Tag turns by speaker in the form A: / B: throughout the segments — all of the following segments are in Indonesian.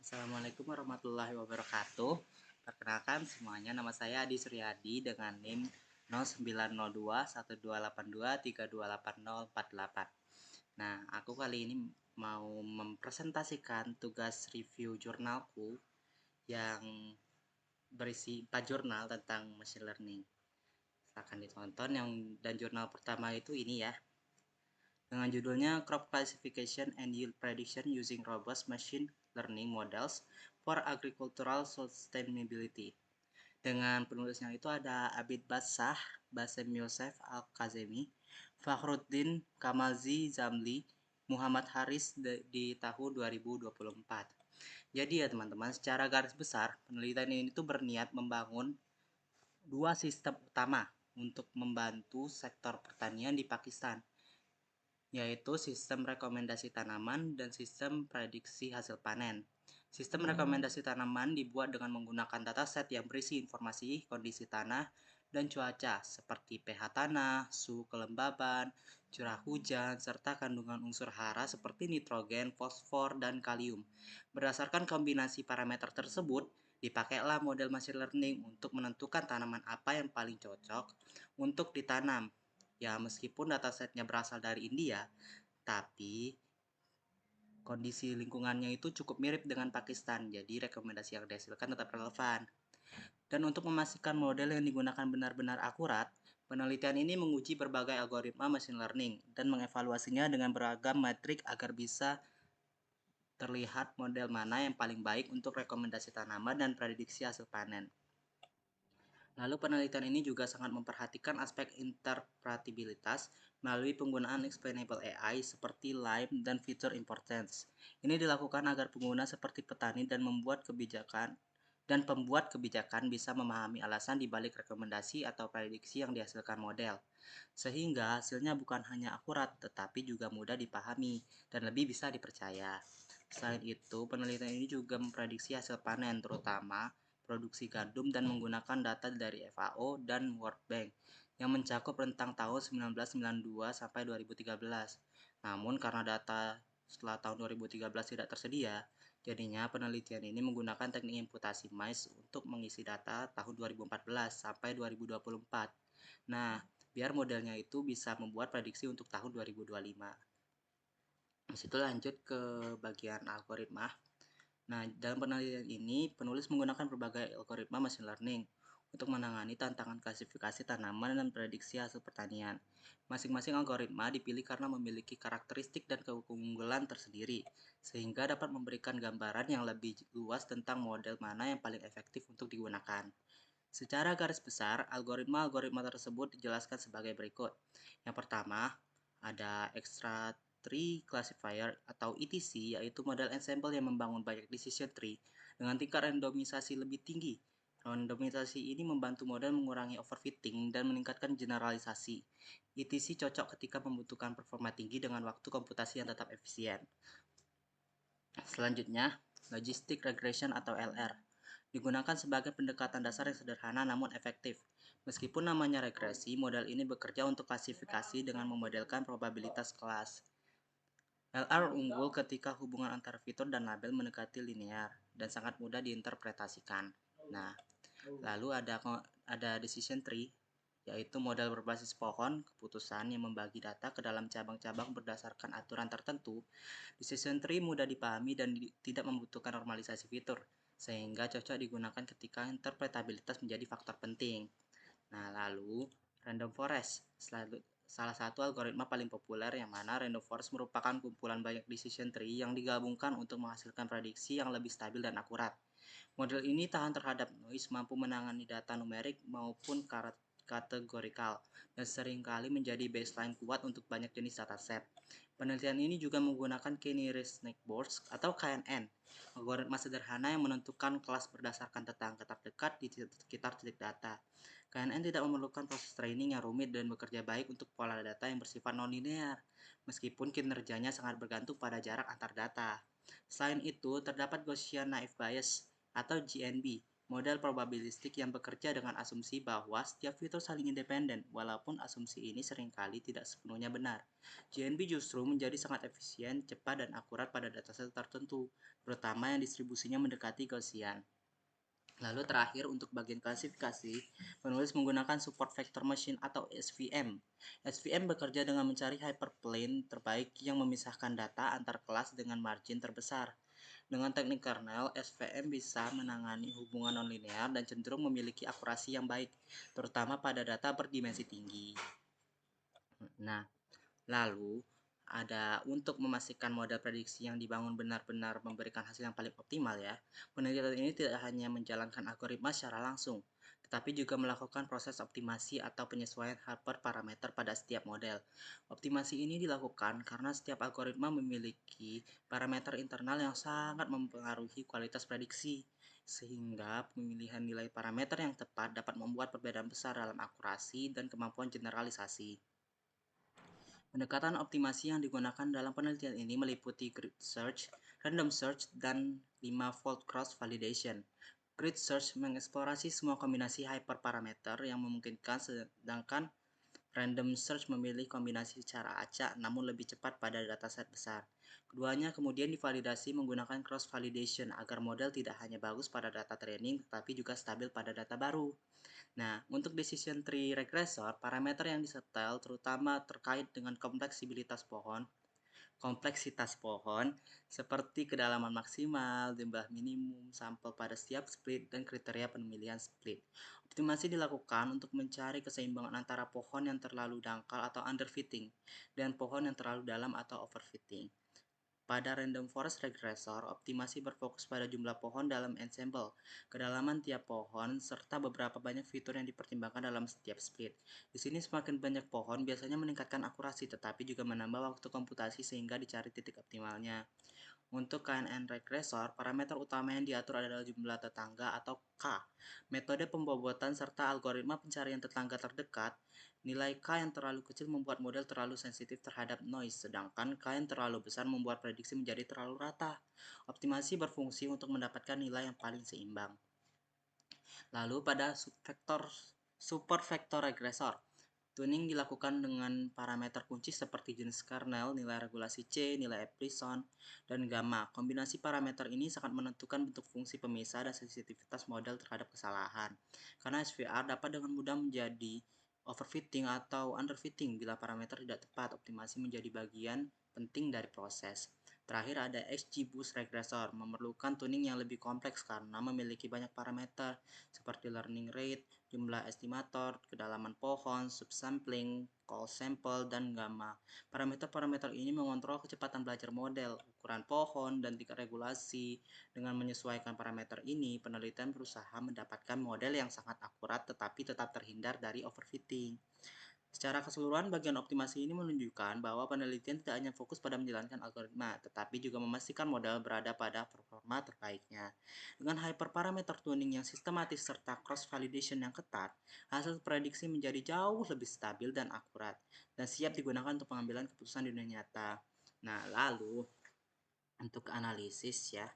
A: Assalamualaikum warahmatullahi wabarakatuh. Perkenalkan semuanya, nama saya Adi Suryadi dengan NIM 0902 1282 328048. Nah, aku kali ini mau mempresentasikan tugas review jurnalku yang berisi 4 jurnal tentang machine learning. Silahkan ditonton dan jurnal pertama itu ini ya, dengan judulnya Crop Classification and Yield Prediction Using Robust Machine Learning Models for Agricultural Sustainability. Dengan penulisnya itu ada Abid Bassah, Basem Yosef Al-Kazemi, Fakhruddin Kamalzi Zamli, Muhammad Haris di tahun 2024. Jadi ya teman-teman, secara garis besar, penelitian ini tuh berniat membangun dua sistem utama untuk membantu sektor pertanian di Pakistan, yaitu sistem rekomendasi tanaman dan sistem prediksi hasil panen. Sistem rekomendasi tanaman dibuat dengan menggunakan dataset yang berisi informasi kondisi tanah dan cuaca seperti pH tanah, suhu kelembaban, curah hujan, serta kandungan unsur hara seperti nitrogen, fosfor, dan kalium. Berdasarkan kombinasi parameter tersebut, dipakailah model machine learning untuk menentukan tanaman apa yang paling cocok untuk ditanam. Ya, meskipun datasetnya berasal dari India, tapi kondisi lingkungannya itu cukup mirip dengan Pakistan, jadi rekomendasi yang dihasilkan tetap relevan. Dan untuk memastikan model yang digunakan benar-benar akurat, penelitian ini menguji berbagai algoritma machine learning dan mengevaluasinya dengan beragam metrik agar bisa terlihat model mana yang paling baik untuk rekomendasi tanaman dan prediksi hasil panen. Lalu penelitian ini juga sangat memperhatikan aspek interpretabilitas melalui penggunaan explainable AI seperti LIME dan feature importance. Ini dilakukan agar pengguna seperti petani dan pembuat kebijakan bisa memahami alasan dibalik rekomendasi atau prediksi yang dihasilkan model, sehingga hasilnya bukan hanya akurat tetapi juga mudah dipahami dan lebih bisa dipercaya. Selain itu, penelitian ini juga memprediksi hasil panen, terutama produksi gandum dan menggunakan data dari FAO dan World Bank yang mencakup rentang tahun 1992 sampai 2013. Namun karena data setelah tahun 2013 tidak tersedia, jadinya penelitian ini menggunakan teknik imputasi mice untuk mengisi data tahun 2014 sampai 2024. Nah, biar modelnya itu bisa membuat prediksi untuk tahun 2025. Di situ lanjut ke bagian algoritma. Nah, dalam penelitian ini, penulis menggunakan berbagai algoritma machine learning untuk menangani tantangan klasifikasi tanaman dan prediksi hasil pertanian. Masing-masing algoritma dipilih karena memiliki karakteristik dan keunggulan tersendiri, sehingga dapat memberikan gambaran yang lebih luas tentang model mana yang paling efektif untuk digunakan. Secara garis besar, algoritma-algoritma tersebut dijelaskan sebagai berikut. Yang pertama, ada extra tree classifier atau ETC, yaitu model ensemble yang membangun banyak decision tree dengan tingkat randomisasi lebih tinggi. Randomisasi ini membantu model mengurangi overfitting dan meningkatkan generalisasi. ETC cocok ketika membutuhkan performa tinggi dengan waktu komputasi yang tetap efisien. Selanjutnya, logistic regression atau LR. Digunakan sebagai pendekatan dasar yang sederhana namun efektif. Meskipun namanya regresi, model ini bekerja untuk klasifikasi dengan memodelkan probabilitas kelas. LR unggul ketika hubungan antara fitur dan label mendekati linear dan sangat mudah diinterpretasikan. Nah, lalu ada decision tree, yaitu model berbasis pohon keputusan yang membagi data ke dalam cabang-cabang berdasarkan aturan tertentu. Decision tree mudah dipahami dan tidak membutuhkan normalisasi fitur, sehingga cocok digunakan ketika interpretabilitas menjadi faktor penting. Nah, lalu random forest, salah satu algoritma paling populer yang mana random forest merupakan kumpulan banyak decision tree yang digabungkan untuk menghasilkan prediksi yang lebih stabil dan akurat. Model ini tahan terhadap noise, mampu menangani data numerik maupun kategorikal, dan seringkali menjadi baseline kuat untuk banyak jenis dataset. Penelitian ini juga menggunakan K-nearest neighbors atau KNN, algoritma sederhana yang menentukan kelas berdasarkan tetangga terdekat di sekitar titik data. KNN tidak memerlukan proses training yang rumit dan bekerja baik untuk pola data yang bersifat non-linear, meskipun kinerjanya sangat bergantung pada jarak antar data. Selain itu, terdapat Gaussian Naive Bayes atau GNB model probabilistik yang bekerja dengan asumsi bahwa setiap fitur saling independen, walaupun asumsi ini seringkali tidak sepenuhnya benar. GNB justru menjadi sangat efisien, cepat, dan akurat pada dataset tertentu, terutama yang distribusinya mendekati Gaussian. Lalu terakhir untuk bagian klasifikasi, penulis menggunakan support vector machine atau SVM. SVM bekerja dengan mencari hyperplane terbaik yang memisahkan data antar kelas dengan margin terbesar. Dengan teknik kernel, SVM bisa menangani hubungan nonlinear dan cenderung memiliki akurasi yang baik, terutama pada data berdimensi tinggi. Nah, lalu, ada untuk memastikan model prediksi yang dibangun benar-benar memberikan hasil yang paling optimal ya. Penelitian ini tidak hanya menjalankan algoritma secara langsung, tetapi juga melakukan proses optimasi atau penyesuaian hyperparameter pada setiap model. Optimasi ini dilakukan karena setiap algoritma memiliki parameter internal yang sangat mempengaruhi kualitas prediksi, sehingga pemilihan nilai parameter yang tepat dapat membuat perbedaan besar dalam akurasi dan kemampuan generalisasi. Pendekatan optimasi yang digunakan dalam penelitian ini meliputi grid search, random search, dan 5-fold cross validation. Grid search mengeksplorasi semua kombinasi hyperparameter yang memungkinkan, sedangkan random search memilih kombinasi secara acak namun lebih cepat pada dataset besar. Keduanya kemudian divalidasi menggunakan cross validation agar model tidak hanya bagus pada data training tetapi juga stabil pada data baru. Nah, untuk decision tree regressor, parameter yang disetel terutama terkait dengan kompleksitas pohon, seperti kedalaman maksimal, jumlah minimum, sampel pada setiap split, dan kriteria pemilihan split. Optimasi dilakukan untuk mencari keseimbangan antara pohon yang terlalu dangkal atau underfitting, dan pohon yang terlalu dalam atau overfitting. Pada random forest regressor, optimasi berfokus pada jumlah pohon dalam ensemble, kedalaman tiap pohon, serta beberapa banyak fitur yang dipertimbangkan dalam setiap split. Di sini semakin banyak pohon biasanya meningkatkan akurasi, tetapi juga menambah waktu komputasi sehingga dicari titik optimalnya. Untuk KNN regressor, parameter utama yang diatur adalah jumlah tetangga atau K, metode pembobotan serta algoritma pencarian tetangga terdekat. Nilai K yang terlalu kecil membuat model terlalu sensitif terhadap noise, sedangkan K yang terlalu besar membuat prediksi menjadi terlalu rata. Optimasi berfungsi untuk mendapatkan nilai yang paling seimbang. Lalu pada supervektor regressor, tuning dilakukan dengan parameter kunci seperti jenis kernel, nilai regulasi C, nilai epsilon, dan gamma. Kombinasi parameter ini sangat menentukan bentuk fungsi pemisah dan sensitivitas model terhadap kesalahan. Karena SVR dapat dengan mudah menjadi overfitting atau underfitting bila parameter tidak tepat. Optimasi menjadi bagian penting dari proses. Terakhir ada XGBoost regressor, memerlukan tuning yang lebih kompleks karena memiliki banyak parameter seperti learning rate, jumlah estimator, kedalaman pohon, subsampling, call sample, dan gamma. Parameter-parameter ini mengontrol kecepatan belajar model, ukuran pohon, dan tingkat regulasi. Dengan menyesuaikan parameter ini, penelitian berusaha mendapatkan model yang sangat akurat tetapi tetap terhindar dari overfitting. Secara keseluruhan, bagian optimasi ini menunjukkan bahwa penelitian tidak hanya fokus pada menjalankan algoritma, tetapi juga memastikan model berada pada performa terbaiknya. Dengan hyperparameter tuning yang sistematis serta cross-validation yang ketat, hasil prediksi menjadi jauh lebih stabil dan akurat, dan siap digunakan untuk pengambilan keputusan di dunia nyata. Nah, lalu untuk analisis ya.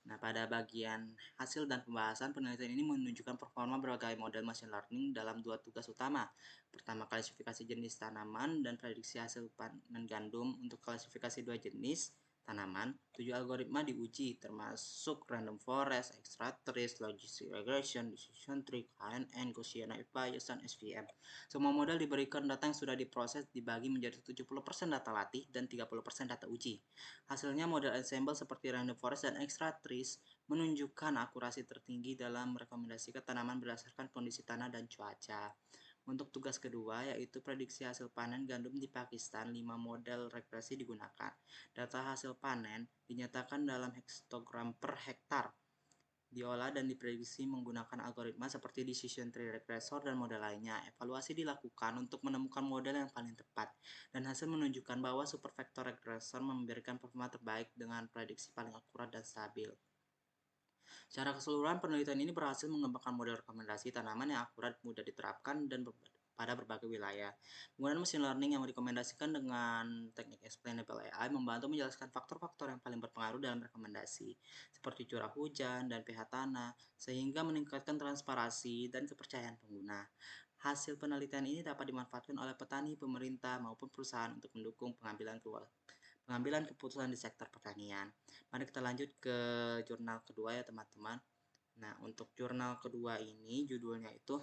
A: Nah, pada bagian hasil dan pembahasan, penelitian ini menunjukkan performa berbagai model machine learning dalam dua tugas utama. Pertama, klasifikasi jenis tanaman dan prediksi hasil panen gandum. Untuk klasifikasi dua jenis tanaman, 7 algoritma diuji, termasuk random forest, extra trees, logistic regression, decision tree, KNN, Gaussian bias, dan SVM. Semua model diberikan data yang sudah diproses dibagi menjadi 70% data latih dan 30% data uji. Hasilnya model ensemble seperti random forest dan extra trees menunjukkan akurasi tertinggi dalam merekomendasikan tanaman berdasarkan kondisi tanah dan cuaca. Untuk tugas kedua, yaitu prediksi hasil panen gandum di Pakistan, 5 model regresi digunakan. Data hasil panen dinyatakan dalam hektogram per hektar, diolah dan diprediksi menggunakan algoritma seperti decision tree regressor dan model lainnya. Evaluasi dilakukan untuk menemukan model yang paling tepat, dan hasil menunjukkan bahwa supervector regressor memberikan performa terbaik dengan prediksi paling akurat dan stabil. Secara keseluruhan, penelitian ini berhasil mengembangkan model rekomendasi tanaman yang akurat, mudah diterapkan, dan pada berbagai wilayah. Penggunaan machine learning yang direkomendasikan dengan teknik explainable AI membantu menjelaskan faktor-faktor yang paling berpengaruh dalam rekomendasi, seperti curah hujan dan pH tanah, sehingga meningkatkan transparansi dan kepercayaan pengguna. Hasil penelitian ini dapat dimanfaatkan oleh petani, pemerintah, maupun perusahaan untuk mendukung pengambilan keputusan di sektor pertanian. Mari kita lanjut ke jurnal kedua ya teman-teman. Nah, untuk jurnal kedua ini judulnya itu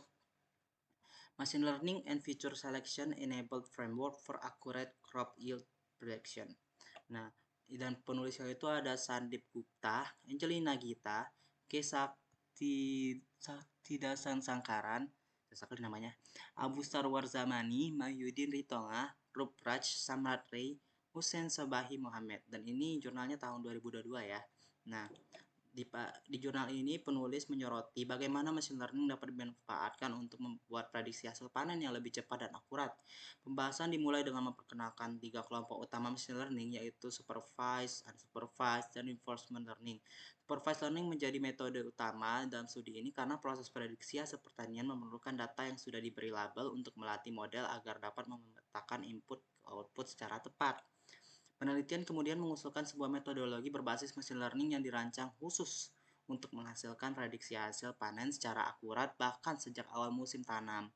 A: Machine Learning and Feature Selection Enabled Framework for Accurate Crop Yield Prediction. Nah, dan penulisnya itu ada Sandip Gupta, Angelina Gita, Saktidasan Sangkaran, sekali namanya, Abu Sarwar Zamani, Mahyudin Ritonga, Rupraj Samrat Hussein Sabahi Muhammad. Dan ini jurnalnya tahun 2022 ya. Nah, di jurnal ini penulis menyoroti bagaimana machine learning dapat dimanfaatkan untuk membuat prediksi hasil panen yang lebih cepat dan akurat. Pembahasan dimulai dengan memperkenalkan 3 kelompok utama machine learning, yaitu supervised, unsupervised, dan reinforcement learning. Supervised learning menjadi metode utama dalam studi ini karena proses prediksi hasil pertanian memerlukan data yang sudah diberi label untuk melatih model agar dapat memetakan input output secara tepat. Penelitian kemudian mengusulkan sebuah metodologi berbasis machine learning yang dirancang khusus untuk menghasilkan prediksi hasil panen secara akurat bahkan sejak awal musim tanam.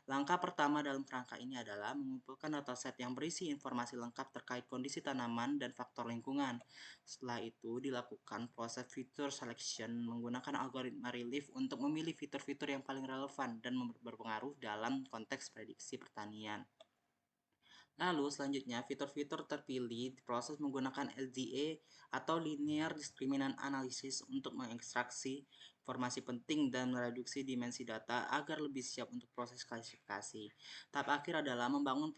A: Langkah pertama dalam kerangka ini adalah mengumpulkan dataset yang berisi informasi lengkap terkait kondisi tanaman dan faktor lingkungan. Setelah itu dilakukan proses feature selection menggunakan algoritma relief untuk memilih fitur-fitur yang paling relevan dan berpengaruh dalam konteks prediksi pertanian. Lalu selanjutnya fitur-fitur terpilih diproses menggunakan LDA atau Linear Discriminant Analysis untuk mengekstraksi informasi penting dan mereduksi dimensi data agar lebih siap untuk proses klasifikasi. Tahap akhir adalah membangun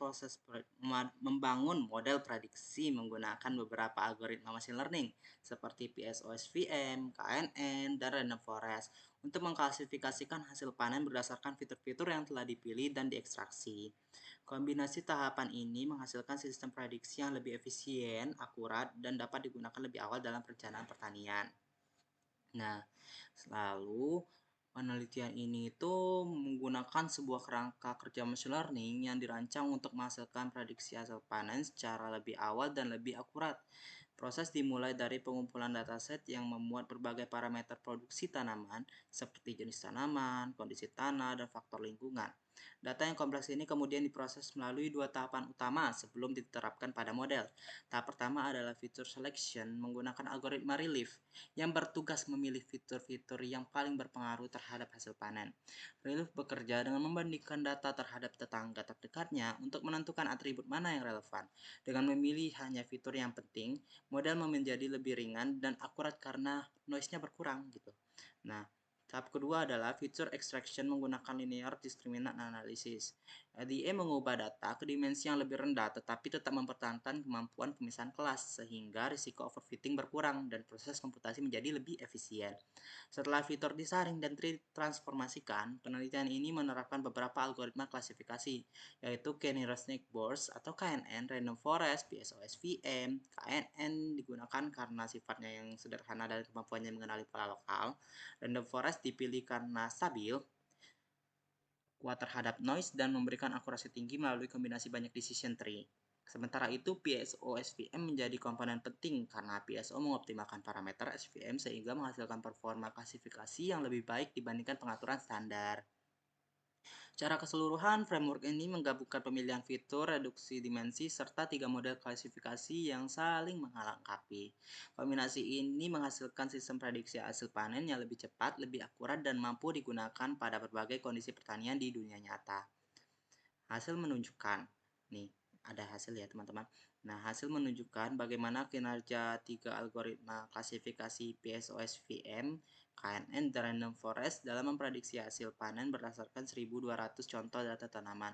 A: model prediksi menggunakan beberapa algoritma machine learning seperti PSOSVM, KNN, dan Random Forest untuk mengklasifikasikan hasil panen berdasarkan fitur-fitur yang telah dipilih dan diekstraksi. Kombinasi tahapan ini menghasilkan sistem prediksi yang lebih efisien, akurat, dan dapat digunakan lebih awal dalam perencanaan pertanian. Nah, lalu penelitian ini itu menggunakan sebuah kerangka kerja machine learning yang dirancang untuk menghasilkan prediksi hasil panen secara lebih awal dan lebih akurat. Proses dimulai dari pengumpulan dataset yang memuat berbagai parameter produksi tanaman seperti jenis tanaman, kondisi tanah, dan faktor lingkungan. Data yang kompleks ini kemudian diproses melalui 2 tahapan utama sebelum diterapkan pada model. Tahap pertama adalah feature selection menggunakan algoritma relief yang bertugas memilih fitur-fitur yang paling berpengaruh terhadap hasil panen. Relief bekerja dengan membandingkan data terhadap tetangga terdekatnya untuk menentukan atribut mana yang relevan. Dengan memilih hanya fitur yang penting, model menjadi lebih ringan dan akurat karena noise-nya berkurang gitu. Nah, tahap kedua adalah feature extraction menggunakan linear discriminant analysis. LDA mengubah data ke dimensi yang lebih rendah tetapi tetap mempertahankan kemampuan pemisahan kelas sehingga risiko overfitting berkurang dan proses komputasi menjadi lebih efisien. Setelah fitur disaring dan ditransformasikan, penelitian ini menerapkan beberapa algoritma klasifikasi, yaitu K-nearest burst atau KNN, Random Forest, PSOSVM. KNN digunakan karena sifatnya yang sederhana dan kemampuannya mengenali pola lokal. Random Forest dipilih karena stabil, kuat terhadap noise, dan memberikan akurasi tinggi melalui kombinasi banyak decision tree. Sementara itu, PSO SVM menjadi komponen penting karena PSO mengoptimalkan parameter SVM sehingga menghasilkan performa klasifikasi yang lebih baik dibandingkan pengaturan standar. Secara keseluruhan, framework ini menggabungkan pemilihan fitur, reduksi dimensi, serta 3 model klasifikasi yang saling melengkapi. Kombinasi ini menghasilkan sistem prediksi hasil panen yang lebih cepat, lebih akurat, dan mampu digunakan pada berbagai kondisi pertanian di dunia nyata. Hasil menunjukkan, nih ada hasil ya teman-teman. Nah, hasil menunjukkan bagaimana kinerja 3 algoritma klasifikasi PSOSVM, KNN, dan Random Forest dalam memprediksi hasil panen berdasarkan 1.200 contoh data tanaman.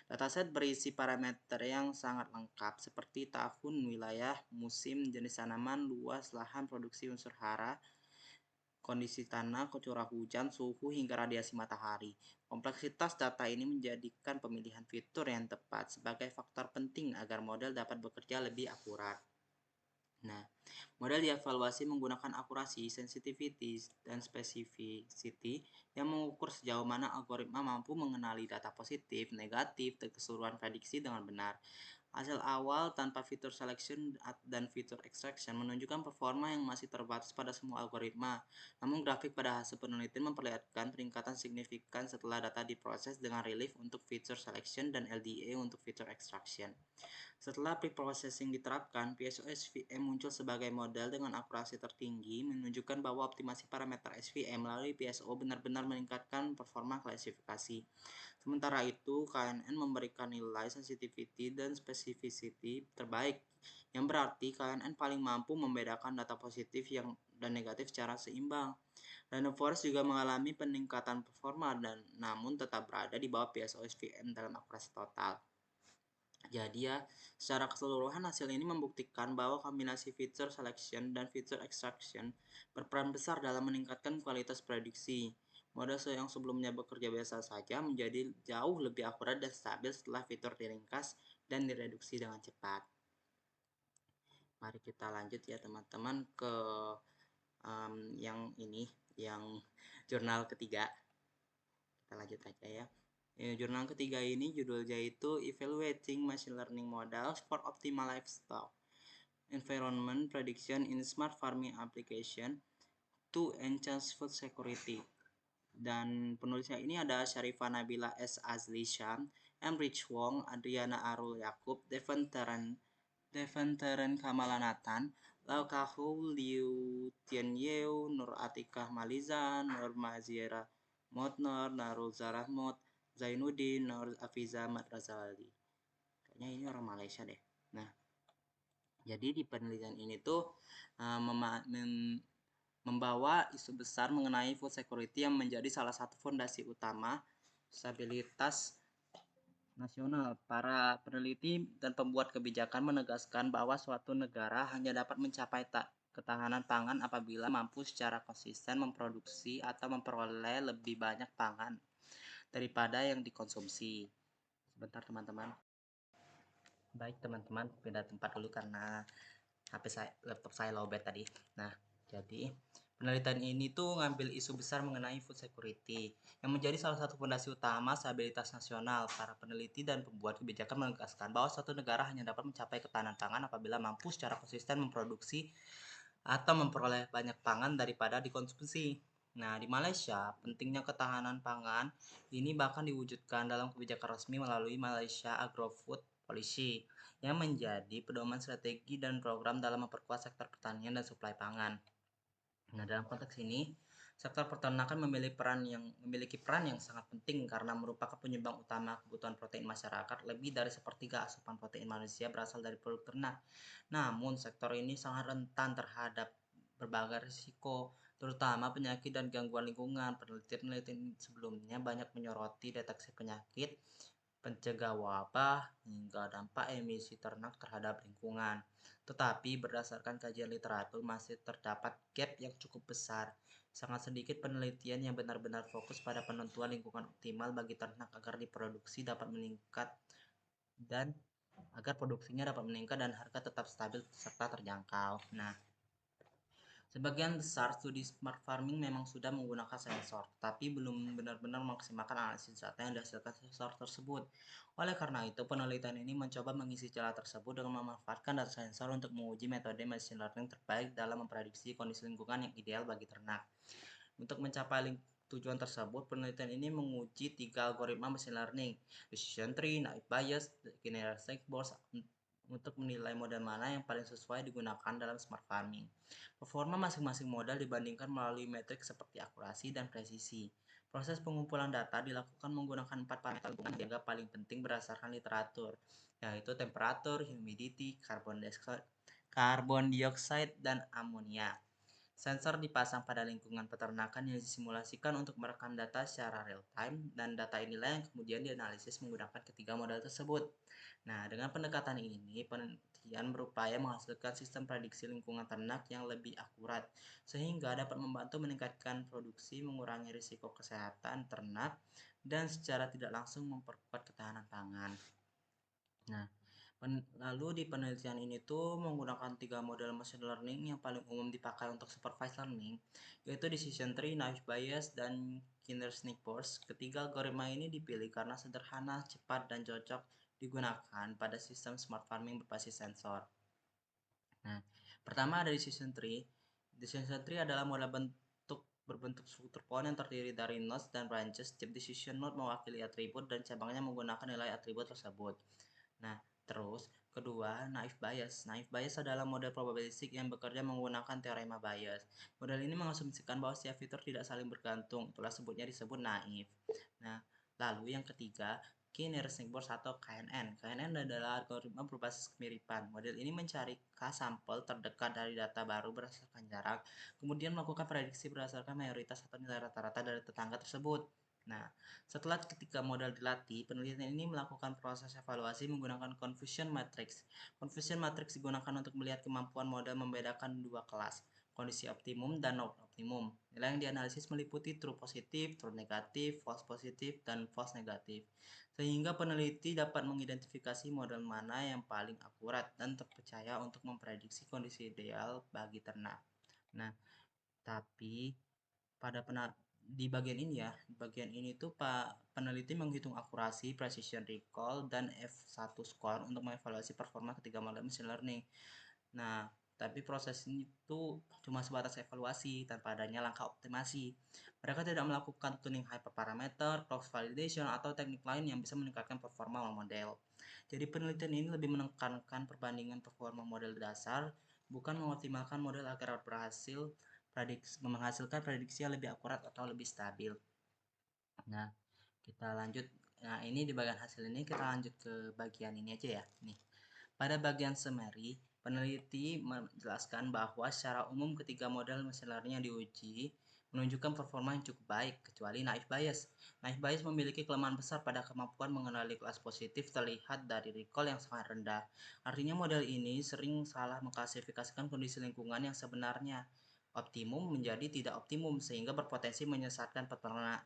A: Dataset berisi parameter yang sangat lengkap seperti tahun, wilayah, musim, jenis tanaman, luas lahan, produksi unsur hara, kondisi tanah, curah hujan, suhu, hingga radiasi matahari. Kompleksitas data ini menjadikan pemilihan fitur yang tepat sebagai faktor penting agar model dapat bekerja lebih akurat. Nah, model dievaluasi menggunakan akurasi, sensitivity, dan specificity yang mengukur sejauh mana algoritma mampu mengenali data positif, negatif, dan keseluruhan prediksi dengan benar. Hasil awal tanpa fitur selection dan fitur extraction menunjukkan performa yang masih terbatas pada semua algoritma. Namun grafik pada hasil penelitian memperlihatkan peningkatan signifikan setelah data diproses dengan relief untuk fitur selection dan LDA untuk fitur extraction. Setelah pre-processing diterapkan, PSO SVM muncul sebagai model dengan akurasi tertinggi, menunjukkan bahwa optimasi parameter SVM melalui PSO benar-benar meningkatkan performa klasifikasi. Sementara itu, KNN memberikan nilai sensitivity dan specificity terbaik, yang berarti KNN paling mampu membedakan data positif dan negatif secara seimbang. Random Forest juga mengalami peningkatan performa namun tetap berada di bawah PSO SVM dalam akurasi total. Jadi ya, secara keseluruhan hasil ini membuktikan bahwa kombinasi feature selection dan feature extraction berperan besar dalam meningkatkan kualitas prediksi. Model yang sebelumnya bekerja biasa saja menjadi jauh lebih akurat dan stabil setelah fitur diringkas dan direduksi dengan cepat. Mari kita lanjut ya teman-teman ke yang jurnal ketiga. Kita lanjut aja ya. Jurnal ketiga ini judulnya itu Evaluating Machine Learning Models for Optimal Livestock Environment Prediction in Smart Farming Application to Enhance Food Security. Dan penulisnya ini ada Syarifah Nabila S. Azli Syam, Emrich Wong, Adriana Arul Yakub, Deventeren Kamalanatan, Lau Kahu, Liu Tianyeu, Nur Atikah Maliza, Nur Maziera Motnor, Narul Zarahmot, Zainuddin, Nur Afiza Madrazali. Kayaknya ini orang Malaysia deh. Nah, jadi di penelitian ini tuh membawa isu besar mengenai food security yang menjadi salah satu fondasi utama stabilitas nasional. Para peneliti dan pembuat kebijakan menegaskan bahwa suatu negara hanya dapat mencapai ketahanan pangan apabila mampu secara konsisten memproduksi atau memperoleh lebih banyak pangan daripada yang dikonsumsi. Sebentar teman-teman. Baik teman-teman, pindah tempat dulu karena laptop saya lowbat tadi. Nah, jadi penelitian ini tuh ngambil isu besar mengenai food security yang menjadi salah satu fondasi utama stabilitas nasional. Para peneliti dan pembuat kebijakan menegaskan bahwa suatu negara hanya dapat mencapai ketahanan pangan apabila mampu secara konsisten memproduksi atau memperoleh banyak pangan daripada dikonsumsi. Nah, di Malaysia, pentingnya ketahanan pangan ini bahkan diwujudkan dalam kebijakan resmi melalui Malaysia Agrofood Policy yang menjadi pedoman strategi dan program dalam memperkuat sektor pertanian dan suplai pangan. Nah, dalam konteks ini, sektor peternakan memiliki peran yang sangat penting karena merupakan penyumbang utama kebutuhan protein masyarakat. Lebih dari sepertiga asupan protein manusia berasal dari produk ternak. Namun, sektor ini sangat rentan terhadap berbagai risiko, terutama penyakit dan gangguan lingkungan. Penelitian sebelumnya banyak menyoroti deteksi penyakit, pencegah wabah, hingga dampak emisi ternak terhadap lingkungan. Tetapi berdasarkan kajian literatur masih terdapat gap yang cukup besar. Sangat sedikit penelitian yang benar-benar fokus pada penentuan lingkungan optimal bagi ternak agar produksinya dapat meningkat dan harga tetap stabil serta terjangkau. Nah, sebagian besar studi smart farming memang sudah menggunakan sensor, tapi belum benar-benar memaksimalkan analisis data yang dihasilkan sensor tersebut. Oleh karena itu, penelitian ini mencoba mengisi celah tersebut dengan memanfaatkan data sensor untuk menguji metode machine learning terbaik dalam memprediksi kondisi lingkungan yang ideal bagi ternak. Untuk mencapai tujuan tersebut, penelitian ini menguji 3 algoritma machine learning, decision tree, naive Bayes, generalized Bayes, untuk menilai model mana yang paling sesuai digunakan dalam smart farming. Performa masing-masing model dibandingkan melalui metrik seperti akurasi dan presisi. Proses pengumpulan data dilakukan menggunakan 4 parameter lingkungan yang paling penting berdasarkan literatur, yaitu temperatur, humidity, karbon dioksida, dan amonia. Sensor dipasang pada lingkungan peternakan yang disimulasikan untuk merekam data secara real time, dan data inilah yang kemudian dianalisis menggunakan ketiga model tersebut. Nah, dengan pendekatan ini, penelitian berupaya menghasilkan sistem prediksi lingkungan ternak yang lebih akurat, sehingga dapat membantu meningkatkan produksi, mengurangi risiko kesehatan ternak, dan secara tidak langsung memperkuat ketahanan pangan. Nah, Lalu di penelitian ini tuh menggunakan 3 model machine learning yang paling umum dipakai untuk supervised learning, yaitu decision tree, naive Bayes, dan Kinner-Snake Force. Ketiga algoritma ini dipilih karena sederhana, cepat, dan cocok digunakan pada sistem smart farming berbasis sensor. Nah, pertama ada decision tree. Decision tree adalah model berbentuk struktur pohon yang terdiri dari nodes dan branches. Setiap decision node mewakili atribut dan cabangnya menggunakan nilai atribut tersebut. Nah, terus kedua, naive Bayes. Naive Bayes adalah model probabilistik yang bekerja menggunakan teorema Bayes. Model ini mengasumsikan bahwa setiap fitur tidak saling bergantung, itulah disebut naif. Nah, lalu yang ketiga, K-nearest neighbors atau KNN. KNN adalah algoritma berbasis kemiripan. Model ini mencari sampel terdekat dari data baru berdasarkan jarak, kemudian melakukan prediksi berdasarkan mayoritas atau nilai rata-rata dari tetangga tersebut. Nah, setelah ketika model dilatih, penelitian ini melakukan proses evaluasi menggunakan confusion matrix. Confusion matrix digunakan untuk melihat kemampuan model membedakan dua kelas, kondisi optimum dan non optimum. Nilai yang dianalisis meliputi true positif, true negatif, false positif, dan false negatif. Sehingga peneliti dapat mengidentifikasi model mana yang paling akurat dan terpercaya untuk memprediksi kondisi ideal bagi ternak. Nah, tapi pada di bagian ini ya, di bagian ini tuh Pak peneliti menghitung akurasi, precision recall, dan F1 score untuk mengevaluasi performa ketiga model machine learning. Nah, tapi proses ini tuh cuma sebatas evaluasi tanpa adanya langkah optimasi. Mereka tidak melakukan tuning hyperparameter, cross validation, atau teknik lain yang bisa meningkatkan performa model. Jadi penelitian ini lebih menekankan perbandingan performa model dasar, bukan mengoptimalkan model agar berhasil menghasilkan prediksi yang lebih akurat atau lebih stabil. Nah, kita lanjut. Nah, ini di bagian hasil ini kita lanjut ke bagian ini aja ya. Nih, pada bagian summary, peneliti menjelaskan bahwa secara umum ketiga model machine learning yang diuji menunjukkan performa yang cukup baik, kecuali naive Bayes. Naive Bayes memiliki kelemahan besar pada kemampuan mengenali kelas positif terlihat dari recall yang sangat rendah. Artinya model ini sering salah mengklasifikasikan kondisi lingkungan yang sebenarnya optimum menjadi tidak optimum sehingga berpotensi menyesatkan peternak.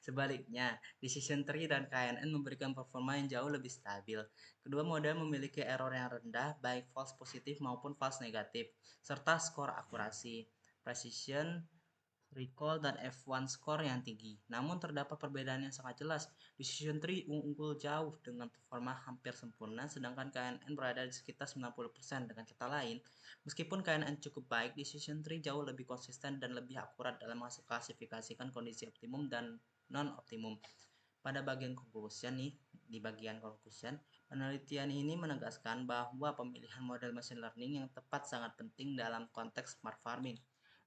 A: Sebaliknya, Decision Tree dan KNN memberikan performa yang jauh lebih stabil. Kedua model memiliki error yang rendah, baik false positif maupun false negatif, serta skor akurasi, precision, recall, dan F1 score yang tinggi. Namun terdapat perbedaan yang sangat jelas. Decision Tree unggul jauh dengan performa hampir sempurna, sedangkan KNN berada di sekitar 90%. Dengan kata lain, meskipun KNN cukup baik, Decision Tree jauh lebih konsisten dan lebih akurat dalam mengklasifikasikan kondisi optimum dan non-optimum. Pada bagian conclusion nih, di bagian conclusion, penelitian ini menegaskan bahwa pemilihan model machine learning yang tepat sangat penting dalam konteks smart farming.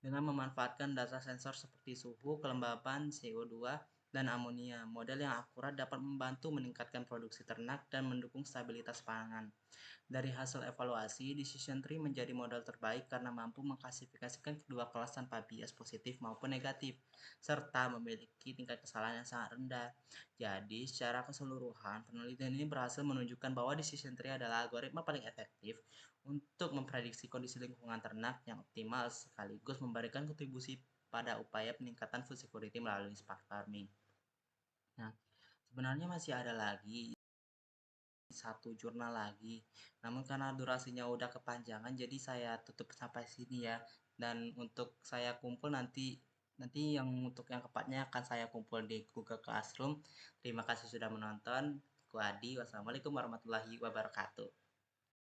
A: Dengan memanfaatkan data sensor seperti suhu, kelembapan, CO2, dan amonia, model yang akurat dapat membantu meningkatkan produksi ternak dan mendukung stabilitas pangan. Dari hasil evaluasi, Decision Tree menjadi model terbaik karena mampu mengklasifikasikan kedua kelas tanpa bias positif maupun negatif, serta memiliki tingkat kesalahan yang sangat rendah. Jadi, secara keseluruhan, penelitian ini berhasil menunjukkan bahwa Decision Tree adalah algoritma paling efektif untuk memprediksi kondisi lingkungan ternak yang optimal sekaligus memberikan kontribusi pada upaya peningkatan food security melalui smart farming. Nah, sebenarnya masih ada lagi satu jurnal lagi. Namun karena durasinya udah kepanjangan, jadi saya tutup sampai sini ya. Dan untuk saya kumpul nanti nanti yang untuk yang keempatnya akan saya kumpul di Google Classroom. Terima kasih sudah menonton. Ku Adi. Wassalamualaikum warahmatullahi wabarakatuh.